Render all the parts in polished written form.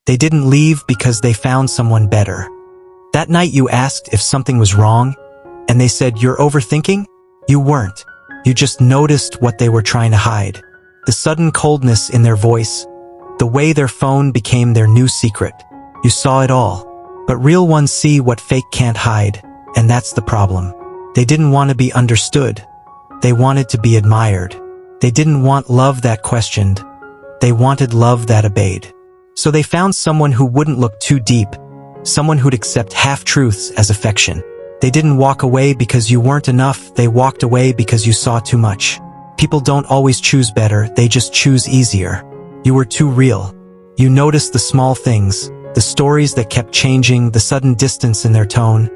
They didn't leave because they found someone better. That night you asked if something was wrong, and they said, "You're overthinking?" You weren't. You just noticed what they were trying to hide. The sudden coldness in their voice, the way their phone became their new secret. You saw it all. But real ones see what fake can't hide, and that's the problem. They didn't want to be understood. They wanted to be admired. They didn't want love that questioned. They wanted love that obeyed. So they found someone who wouldn't look too deep, someone who'd accept half-truths as affection. They didn't walk away because you weren't enough, they walked away because you saw too much. People don't always choose better, they just choose easier. You were too real. You noticed the small things, the stories that kept changing, the sudden distance in their tone,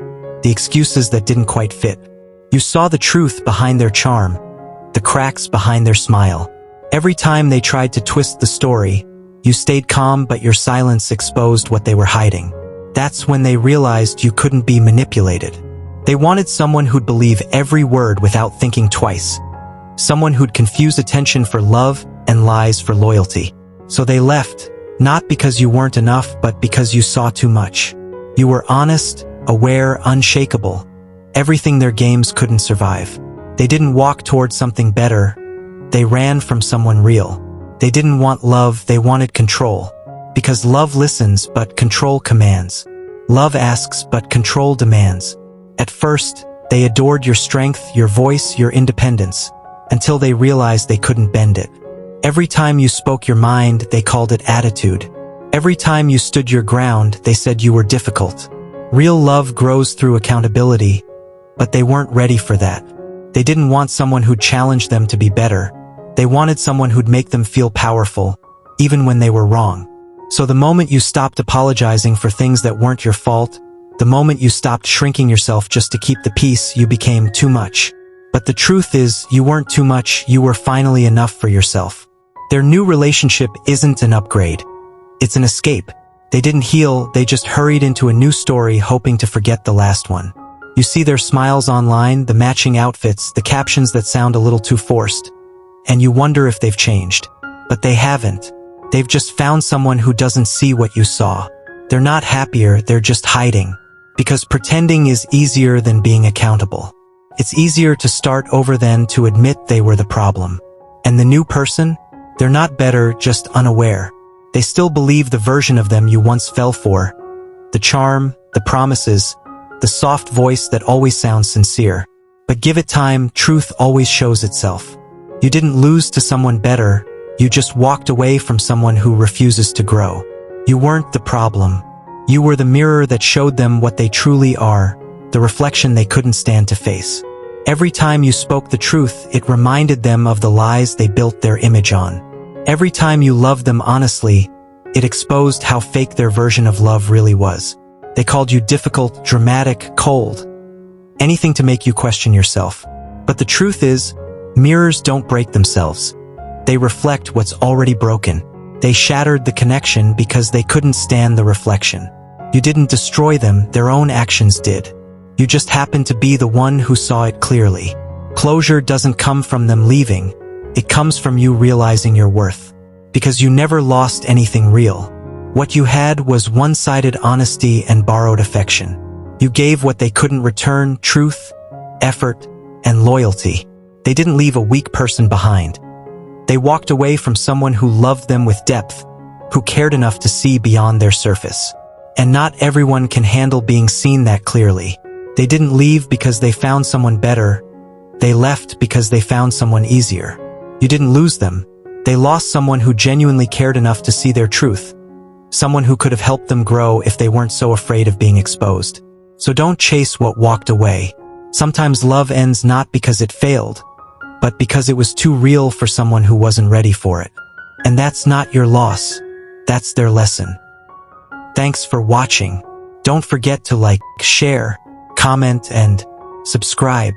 the excuses that didn't quite fit. You saw the truth behind their charm, the cracks behind their smile. Every time they tried to twist the story, you stayed calm, but your silence exposed what they were hiding. That's when they realized you couldn't be manipulated. They wanted someone who'd believe every word without thinking twice. Someone who'd confuse attention for love and lies for loyalty. So they left, not because you weren't enough, but because you saw too much. You were honest, aware, unshakable. Everything their games couldn't survive. They didn't walk toward something better. They ran from someone real. They didn't want love, they wanted control. Because love listens, but control commands. Love asks, but control demands. At first, they adored your strength, your voice, your independence, until they realized they couldn't bend it. Every time you spoke your mind, they called it attitude. Every time you stood your ground, they said you were difficult. Real love grows through accountability, but they weren't ready for that. They didn't want someone who'd challenge them to be better. They wanted someone who'd make them feel powerful, even when they were wrong. So the moment you stopped apologizing for things that weren't your fault, the moment you stopped shrinking yourself just to keep the peace, you became too much. But the truth is, you weren't too much, you were finally enough for yourself. Their new relationship isn't an upgrade. It's an escape. They didn't heal, they just hurried into a new story hoping to forget the last one. You see their smiles online, the matching outfits, the captions that sound a little too forced. And you wonder if they've changed. But they haven't. They've just found someone who doesn't see what you saw. They're not happier, they're just hiding. Because pretending is easier than being accountable. It's easier to start over than to admit they were the problem. And the new person? They're not better, just unaware. They still believe the version of them you once fell for. The charm, the promises, the soft voice that always sounds sincere. But give it time, truth always shows itself. You didn't lose to someone better, you just walked away from someone who refuses to grow. You weren't the problem. You were the mirror that showed them what they truly are, the reflection they couldn't stand to face. Every time you spoke the truth, it reminded them of the lies they built their image on. Every time you loved them honestly, it exposed how fake their version of love really was. They called you difficult, dramatic, cold. Anything to make you question yourself. But the truth is, mirrors don't break themselves. They reflect what's already broken. They shattered the connection because they couldn't stand the reflection. You didn't destroy them, their own actions did. You just happened to be the one who saw it clearly. Closure doesn't come from them leaving. It comes from you realizing your worth. Because you never lost anything real. What you had was one-sided honesty and borrowed affection. You gave what they couldn't return, truth, effort, and loyalty. They didn't leave a weak person behind. They walked away from someone who loved them with depth, who cared enough to see beyond their surface. And not everyone can handle being seen that clearly. They didn't leave because they found someone better. They left because they found someone easier. You didn't lose them. They lost someone who genuinely cared enough to see their truth. Someone who could have helped them grow if they weren't so afraid of being exposed. So don't chase what walked away. Sometimes love ends not because it failed, but because it was too real for someone who wasn't ready for it. And that's not your loss. That's their lesson. Thanks for watching. Don't forget to like, share, comment, and subscribe.